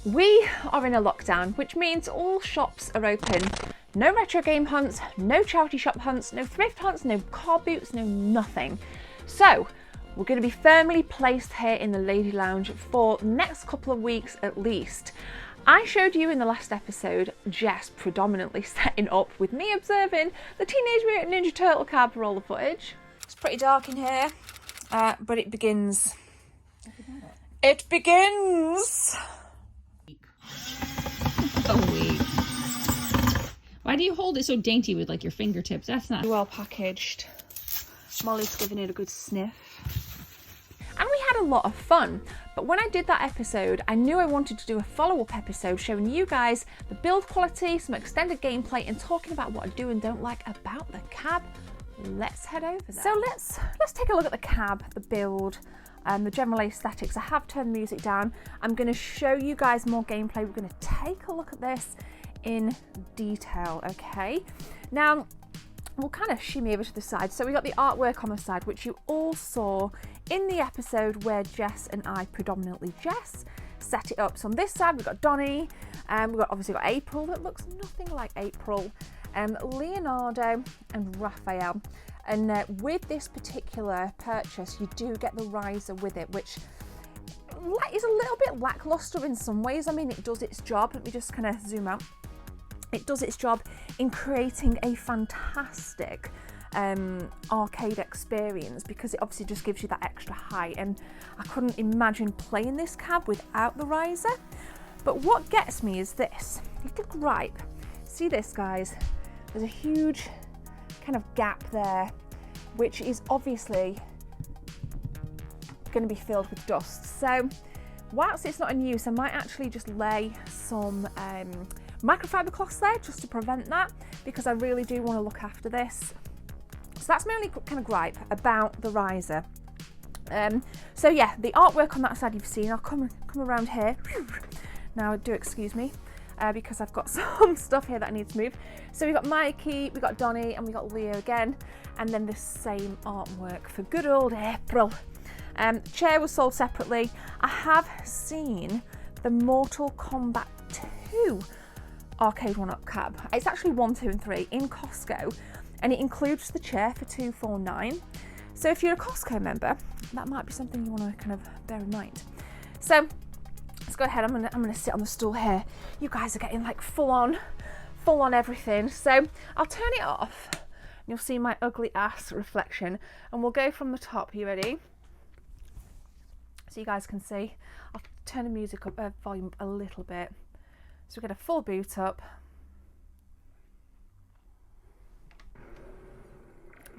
We are in a lockdown, which means all shops are open. No retro game hunts, no charity shop hunts, no thrift hunts, no car boots, no nothing. So we're going to be firmly placed here in the Lady Lounge for the next couple of weeks at least. I showed you in the last episode Jess predominantly setting up with me observing the Teenage Mutant Ninja Turtle cab roller footage. It's pretty dark in here, but it begins. It begins! So weak. Why do you hold it so dainty with like your fingertips? That's not well packaged. Molly's giving it a good sniff. And we had a lot of fun, but when I did that episode, I knew I wanted to do a follow-up episode showing you guys the build quality, some extended gameplay, and talking about what I do and don't like about the cab. Let's head over there. So let's take a look at the cab, the build, and the general aesthetics. I have turned the music down. I'm going to show you guys more gameplay. We're going to take a look at this in detail, okay? Now, we'll kind of shimmy over to the side. So we got the artwork on the side, which you all saw in the episode where Jess and I, predominantly Jess, set it up. So on this side, we've got Donnie, and we've obviously got April that looks nothing like April, Leonardo and Raphael. And with this particular purchase, you do get the riser with it, which is a little bit lackluster in some ways. I mean, it does its job. Let me just kind of zoom out. It does its job in creating a fantastic arcade experience, because it obviously just gives you that extra height, and I couldn't imagine playing this cab without the riser. But what gets me is this little gripe. See this, guys? There's a huge kind of gap there, which is obviously going to be filled with dust. So whilst it's not in use, I might actually just lay some microfiber cloths there just to prevent that, because I really do want to look after this. So that's my only kind of gripe about the riser. So yeah, the artwork on that side you've seen. I'll come around here. Now do excuse me, because I've got some stuff here that I need to move. So we've got Mikey, we've got Donnie, and we've got Leo again, and then the same artwork for good old April. The chair was sold separately. I have seen the Mortal Kombat 2 Arcade1up cab. It's actually 1, 2 and 3 in Costco, and it includes the chair for $249. So if you're a Costco member, that might be something you want to kind of bear in mind. So let's go ahead. I'm gonna sit on the stool here. You guys are getting like full on everything. So I'll turn it off, and you'll see my ugly ass reflection, and we'll go from the top. Are you ready? So you guys can see. I'll turn the music up, volume a little bit. So we get a full boot up.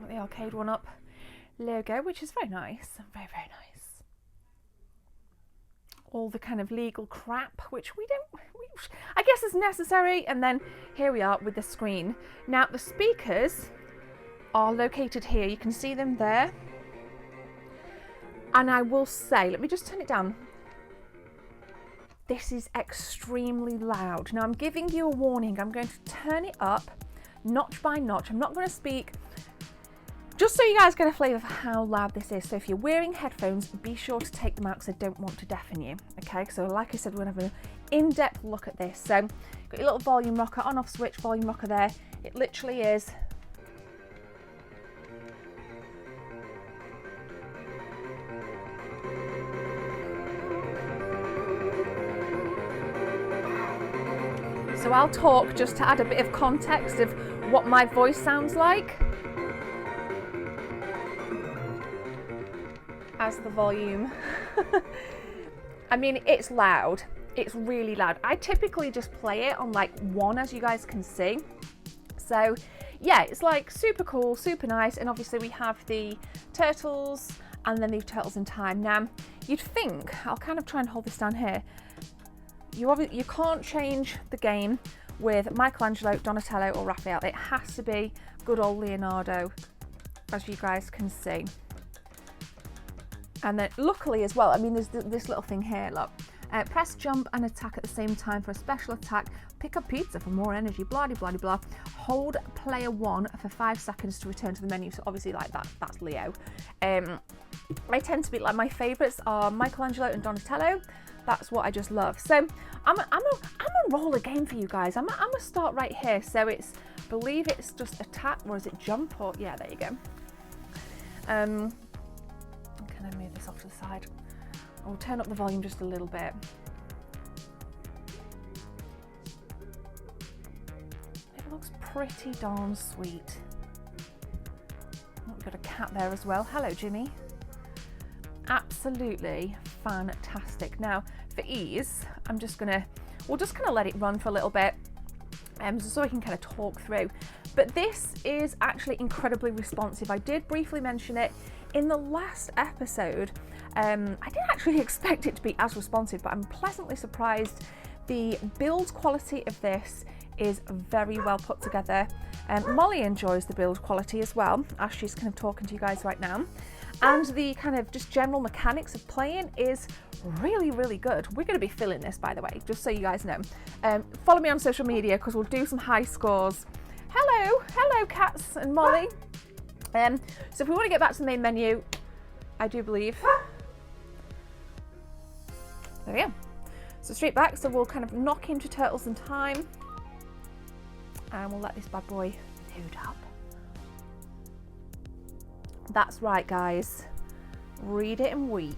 Got the Arcade1up logo, which is very nice, very, very nice. All the kind of legal crap, which I guess is necessary. And then here we are with the screen. Now the speakers are located here. You can see them there. And I will say, let me just turn it down. This is extremely loud. Now I'm giving you a warning. I'm going to turn it up notch by notch. I'm not going to speak, just so you guys get a flavour for how loud this is. So if you're wearing headphones, be sure to take them out, because I don't want to deafen you. Okay, so like I said, we're going to have an in-depth look at this. So got your little volume rocker, on-off switch, volume rocker there. It literally is. So I'll talk just to add a bit of context of what my voice sounds like as the volume. I mean, it's loud. It's really loud. I typically just play it on like 1, as you guys can see. So yeah, it's like super cool, super nice. And obviously we have the turtles, and then the Turtles in Time. Now you'd think, I'll kind of try and hold this down here. You can't change the game with Michelangelo, Donatello or Raphael. It has to be good old Leonardo, as you guys can see. And then luckily as well, I mean, there's this little thing here, look. Press jump and attack at the same time for a special attack. Pick up pizza for more energy, blah, blah, blah, blah. Hold player 1 for 5 seconds to return to the menu. So obviously like that's Leo. I tend to be like, my favourites are Michelangelo and Donatello. That's what I just love. So I'm a roll again for you guys. I'm gonna start right here. So it's, I believe it's just attack, or is it jump? Or yeah, there you go. Can I move this off to the side? I'll turn up the volume just a little bit. It looks pretty darn sweet. Oh, we've got a cat there as well. Hello, Jimmy. Absolutely fantastic. Now, for ease, we'll just kind of let it run for a little bit, so I can kind of talk through. But this is actually incredibly responsive. I did briefly mention it in the last episode. I didn't actually expect it to be as responsive, but I'm pleasantly surprised. The build quality of this is very well put together. Molly enjoys the build quality as well, as she's kind of talking to you guys right now. And the kind of just general mechanics of playing is really, really good. We're going to be filling this, by the way, just so you guys know. Follow me on social media because we'll do some high scores. Hello, Cats and Molly. So if we want to get back to the main menu, I do believe. There we go. So straight back, so we'll kind of knock into Turtles in Time. And we'll let this bad boy load up. That's right, guys. Read it and weep.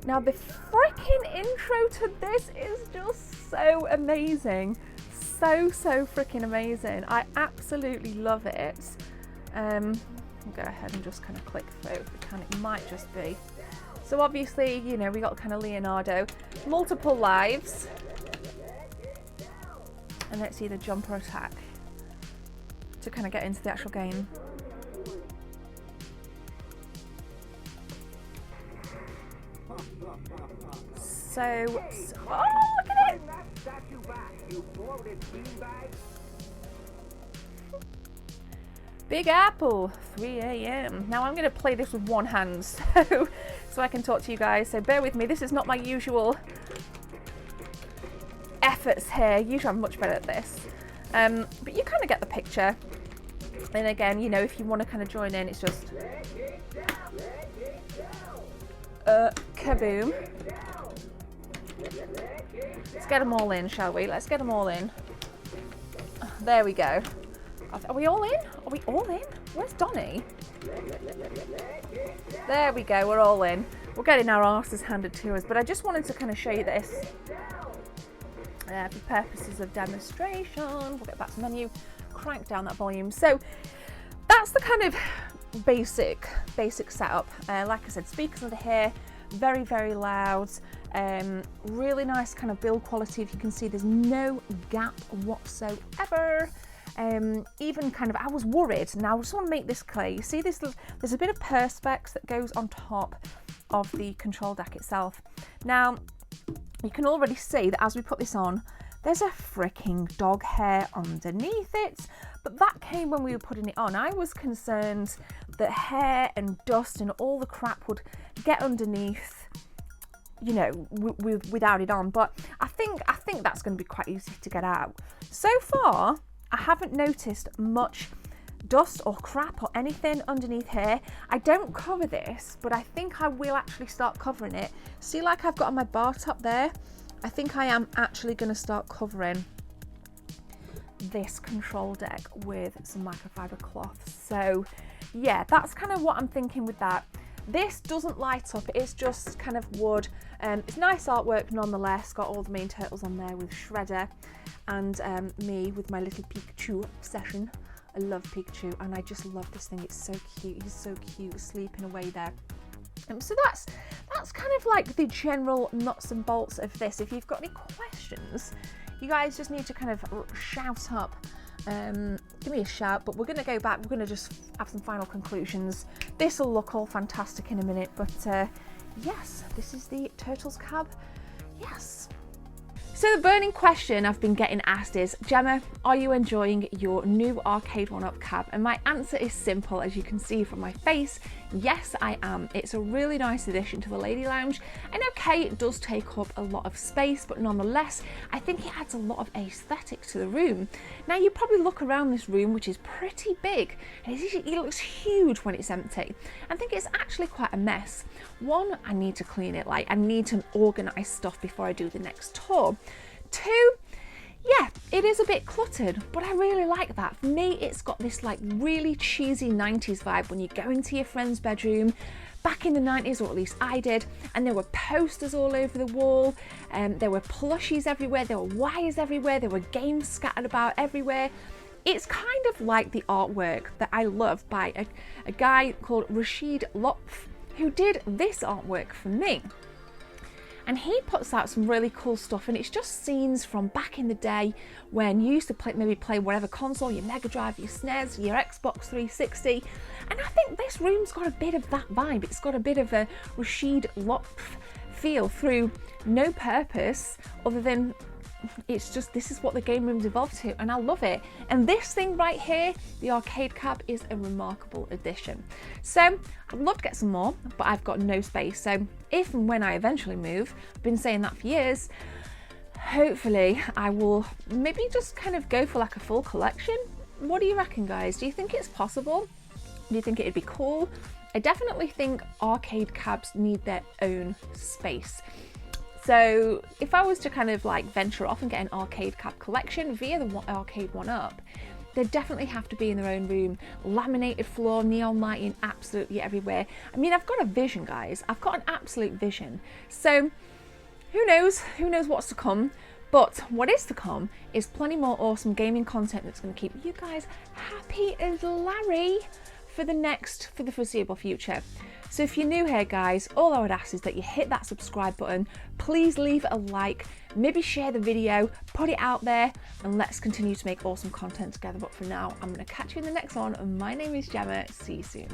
Now, the freaking intro to this is just so amazing. So freaking amazing. I absolutely love it. I'll go ahead and just kind of click through if we can. It might just be. So obviously, you know, we got kind of Leonardo, multiple lives. And let's see the jump or attack to kind of get into the actual game. So oh, look at it! Big Apple, 3 a.m. Now I'm going to play this with one hand so I can talk to you guys. So bear with me. This is not my usual efforts here. Usually I'm much better at this. But you kind of get the picture. And again, you know, if you want to kind of join in, it's just kaboom. Let's get them all in, shall we? Let's get them all in. There we go. Are we all in? Are we all in? Where's Donnie? There we go, we're all in. We're getting our arses handed to us, but I just wanted to kind of show you this for purposes of demonstration. We'll get back to the menu, crank down that volume. So that's the kind of basic setup. Like I said, speakers under here, very, very loud. Really nice kind of build quality. If you can see, there's no gap whatsoever. Even kind of, I was worried. Now I just want to make this clear. You see this, there's a bit of perspex that goes on top of the control deck itself. Now you can already see that as we put this on, there's a freaking dog hair underneath it, but that came when we were putting it on. I was concerned that hair and dust and all the crap would get underneath, you know, without it on, but I think that's going to be quite easy to get out. So far, I haven't noticed much dust or crap or anything underneath here. I don't cover this, but I think I will actually start covering it. See, like I've got on my bar top there, I think I am actually going to start covering this control deck with some microfiber cloth. So yeah, that's kind of what I'm thinking with that. This doesn't light up, it's just kind of wood. It's nice artwork nonetheless, got all the main turtles on there with Shredder and me with my little Pikachu obsession. I love Pikachu and I just love this thing, it's so cute, he's so cute sleeping away there. So that's kind of like the general nuts and bolts of this. If you've got any questions, you guys just need to kind of shout up. Give me a shout, but we're going to go back, we're going to just have some final conclusions. This will look all fantastic in a minute, but yes, this is the Turtles cab, yes. So the burning question I've been getting asked is, Gemma, are you enjoying your new Arcade1up cab? And my answer is simple, as you can see from my face. Yes, I am. It's a really nice addition to the lady lounge, and okay, it does take up a lot of space, but nonetheless, I think it adds a lot of aesthetic to the room. Now, you probably look around this room, which is pretty big, and it looks huge when it's empty. I think it's actually quite a mess. One, I need to clean it, like I need to organize stuff before I do the next tour. Two, yeah, it is a bit cluttered, but I really like that. For me, it's got this like really cheesy 90s vibe when you go into your friend's bedroom back in the 90s, or at least I did, and there were posters all over the wall, there were plushies everywhere, there were wires everywhere, there were games scattered about everywhere. It's kind of like the artwork that I love by a guy called Rashid Lopf, who did this artwork for me. And he puts out some really cool stuff, and it's just scenes from back in the day when you used to maybe play whatever console, your Mega Drive, your SNES, your Xbox 360. And I think this room's got a bit of that vibe. It's got a bit of a Rashid Lopf feel through no purpose other than it's just, this is what the game room's evolved to, and I love it. And this thing right here, the arcade cab, is a remarkable addition. So I'd love to get some more, but I've got no space. So if and when I eventually move, I've been saying that for years, hopefully I will maybe just kind of go for like a full collection. What do you reckon, guys? Do you think it's possible? Do you think it'd be cool? I definitely think arcade cabs need their own space. So if I was to kind of like venture off and get an arcade cab collection via the Arcade1up, they definitely have to be in their own room, laminated floor, neon lighting absolutely everywhere. I mean, I've got a vision, guys. I've got an absolute vision. So who knows what's to come. But what is to come is plenty more awesome gaming content that's going to keep you guys happy as Larry for the foreseeable future. So if you're new here, guys, all I would ask is that you hit that subscribe button, please leave a like, maybe share the video, put it out there, and let's continue to make awesome content together. But for now, I'm going to catch you in the next one. My name is Gemma. See you soon.